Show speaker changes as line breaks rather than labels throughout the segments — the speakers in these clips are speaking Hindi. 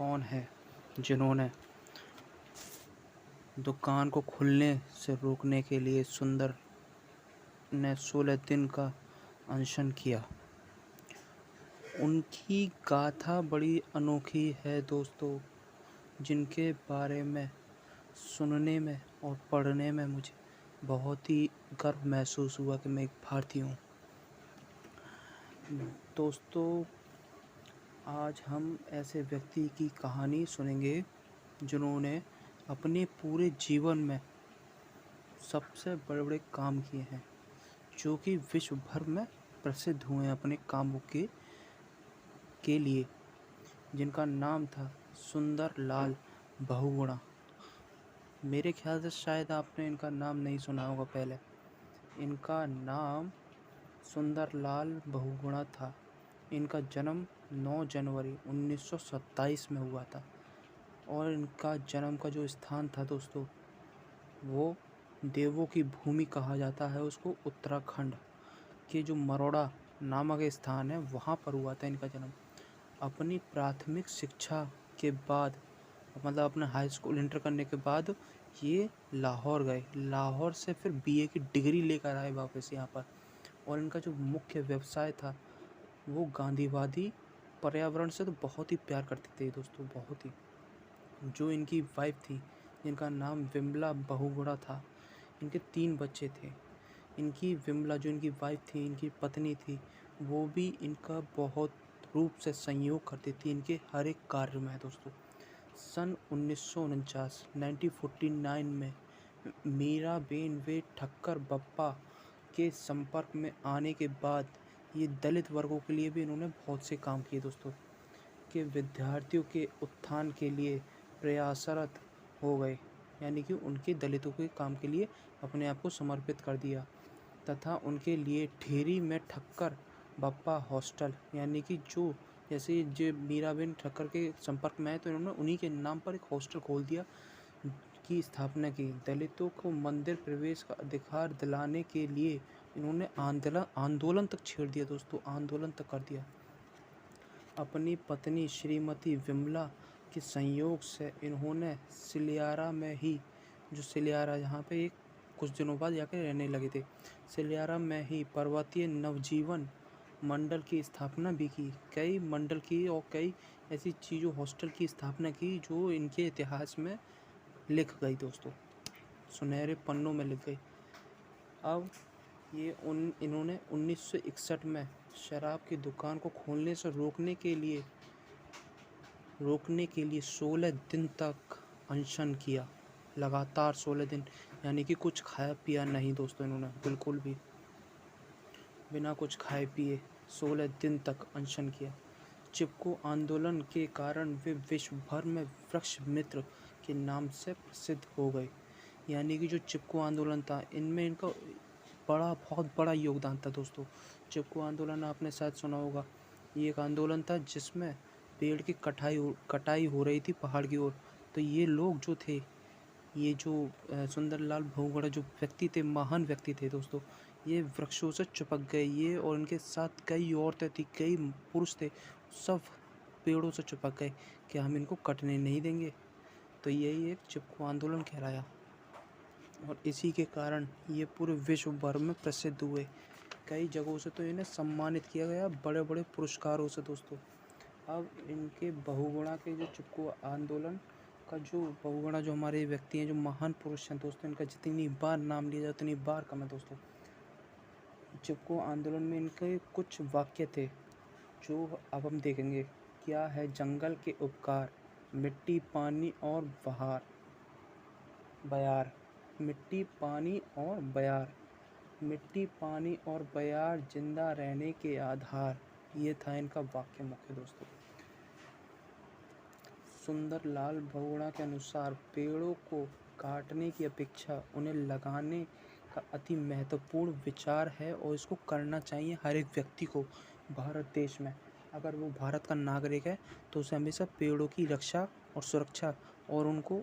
कौन है जिन्होंने दुकान को खुलने से रोकने के लिए सुंदर ने 16 दिन का अनशन किया। उनकी गाथा बड़ी अनोखी है दोस्तों, जिनके बारे में सुनने में और पढ़ने में मुझे बहुत ही गर्व महसूस हुआ कि मैं एक भारतीय हूँ। दोस्तों, आज हम ऐसे व्यक्ति की कहानी सुनेंगे जिन्होंने अपने पूरे जीवन में सबसे बड़े-बड़े काम किए हैं, जो कि विश्व भर में प्रसिद्ध हुए हैं अपने कामों के लिए, जिनका नाम था सुंदर लाल बहुगुणा। मेरे ख्याल से शायद आपने इनका नाम नहीं सुना होगा पहले। इनका नाम सुंदर लाल बहुगुणा था। इनका जन्म 9 जनवरी 1927 में हुआ था और इनका जन्म का जो स्थान था दोस्तों, वो देवों की भूमि कहा जाता है उसको। उत्तराखंड के जो मरोड़ा नामक स्थान है, वहाँ पर हुआ था इनका जन्म। अपनी प्राथमिक शिक्षा के बाद, मतलब अपना हाई स्कूल इंटर करने के बाद ये लाहौर गए। लाहौर से फिर बीए की डिग्री लेकर आए वापस यहाँ पर। और इनका जो मुख्य व्यवसाय था वो गांधीवादी। पर्यावरण से तो बहुत ही प्यार करते थे दोस्तों, बहुत ही। जो इनकी वाइफ थी, जिनका नाम विमला बहुगुणा था, इनके 3 बच्चे थे। इनकी विमला जो इनकी वाइफ थी, इनकी पत्नी थी, वो भी इनका बहुत रूप से सहयोग करती थी इनके हर एक कार्य में दोस्तों। सन 1949 में मीराबेन वे ठक्कर बप्पा के संपर्क में आने के बाद ये दलित वर्गों के लिए भी इन्होंने बहुत से काम किए दोस्तों। के विद्यार्थियों के उत्थान के लिए प्रयासरत हो गए, यानी कि उनके दलितों के काम के लिए अपने आप को समर्पित कर दिया। तथा उनके लिए ठेरी में ठक्कर बप्पा हॉस्टल, यानी कि जो जैसे जो मीराबेन ठक्कर के संपर्क में आए तो इन्होंने उन्हीं के नाम पर एक हॉस्टल खोल दिया, की स्थापना की। दलितों को मंदिर प्रवेश का अधिकार दिलाने के लिए इन्होंने आंदोलन तक छेड़ दिया दोस्तों, आंदोलन तक कर दिया। अपनी पत्नी श्रीमती विमला के संयोग से इन्होंने सिलियारा में ही, जो सिलियारा यहाँ पे एक कुछ दिनों बाद जाकर रहने लगे थे, सिलियारा में ही पर्वतीय नवजीवन मंडल की स्थापना भी की। कई मंडल की और कई ऐसी चीज़ों, हॉस्टल की स्थापना की जो इनके इतिहास में लिख गई दोस्तों, सुनहरे पन्नों में लिख गई। अब ये इन्होंने 1961 में शराब की दुकान को खोलने से रोकने के लिए 16 दिन तक अनशन किया। लगातार 16 दिन, यानी कि कुछ खाया पिया नहीं दोस्तों इन्होंने, बिल्कुल भी बिना कुछ खाए पिए 16 दिन तक अनशन किया। चिपको आंदोलन के कारण वे विश्व भर में वृक्ष मित्र के नाम से प्रसिद्ध हो गए। यानी कि जो चिपको आंदोलन था, इनमें इनका बहुत बड़ा योगदान था दोस्तों। चिपको आंदोलन आपने शायद सुना होगा। ये एक आंदोलन था जिसमें पेड़ की कटाई हो रही थी पहाड़ की ओर। तो ये लोग जो थे, ये जो सुंदरलाल बहुगुणा जो व्यक्ति थे, महान व्यक्ति थे दोस्तों, ये वृक्षों से चिपक गए। ये और इनके साथ कई औरतें थी, कई पुरुष थे, सब पेड़ों से चिपक गए कि हम इनको कटने नहीं देंगे। तो यही एक चिपको आंदोलन कहलाया और इसी के कारण ये पूरे विश्व भर में प्रसिद्ध हुए। कई जगहों से तो इन्हें सम्मानित किया गया बड़े बड़े पुरस्कारों से दोस्तों। अब इनके बहुगुणा के जो चिपको आंदोलन का जो बहुगुणा जो हमारे व्यक्ति हैं, जो महान पुरुष हैं दोस्तों, इनका जितनी बार नाम लिया जाए उतनी बार कम है दोस्तों। चिपको आंदोलन में इनके कुछ वाक्य थे जो अब हम देखेंगे। क्या है जंगल के उपकार, मिट्टी पानी और बयार। मिट्टी पानी और बयार, मिट्टी पानी और बयार जिंदा रहने के आधार। ये था इनका वाक्य मुख्य दोस्तों। सुंदरलाल बहुगुणा के अनुसार पेड़ों को काटने की अपेक्षा उन्हें लगाने का अति महत्वपूर्ण विचार है और इसको करना चाहिए हर एक व्यक्ति को। भारत देश में अगर वो भारत का नागरिक है तो उसे हमेशा पेड़ों की रक्षा और सुरक्षा और उनको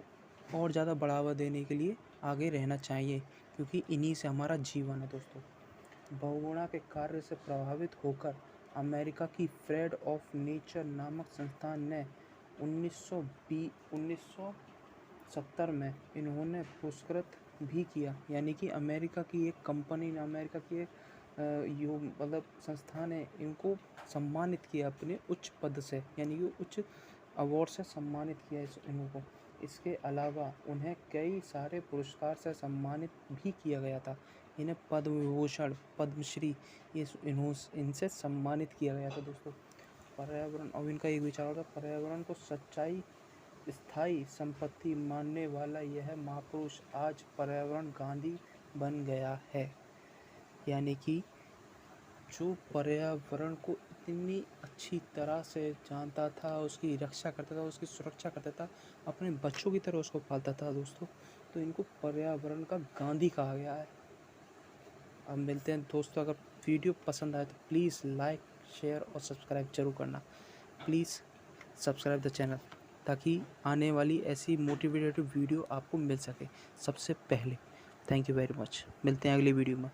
और ज़्यादा बढ़ावा देने के लिए आगे रहना चाहिए, क्योंकि इन्हीं से हमारा जीवन है दोस्तों। बहुगुणा के कार्य से प्रभावित होकर अमेरिका की फ्रेंड ऑफ नेचर नामक संस्थान ने 1970 में इन्होंने पुरस्कृत भी किया, यानी कि अमेरिका की एक कंपनी ने, अमेरिका की एक मतलब संस्था ने इनको सम्मानित किया अपने उच्च पद से, यानी कि उच्च अवार्ड से सम्मानित किया इनको। इसके अलावा उन्हें कई सारे पुरस्कार से सम्मानित भी किया गया था। इन्हें पद्म विभूषण, पद्मश्री इनसे सम्मानित किया गया था दोस्तों। पर्यावरण, और इनका एक विचार था, पर्यावरण को सच्चाई स्थायी संपत्ति मानने वाला यह महापुरुष आज पर्यावरण गांधी बन गया है। यानी कि जो पर्यावरण को इतनी अच्छी तरह से जानता था, उसकी रक्षा करता था, उसकी सुरक्षा करता था, अपने बच्चों की तरह उसको पालता था दोस्तों, तो इनको पर्यावरण का गांधी कहा गया है। अब मिलते हैं दोस्तों। अगर वीडियो पसंद आए तो प्लीज़ लाइक, शेयर और सब्सक्राइब जरूर करना। प्लीज़ सब्सक्राइब द चैनल, ताकि आने वाली ऐसी मोटिवेटेड वीडियो आपको मिल सके सबसे पहले। Thank you very much. मिलते हैं अगली वीडियो में।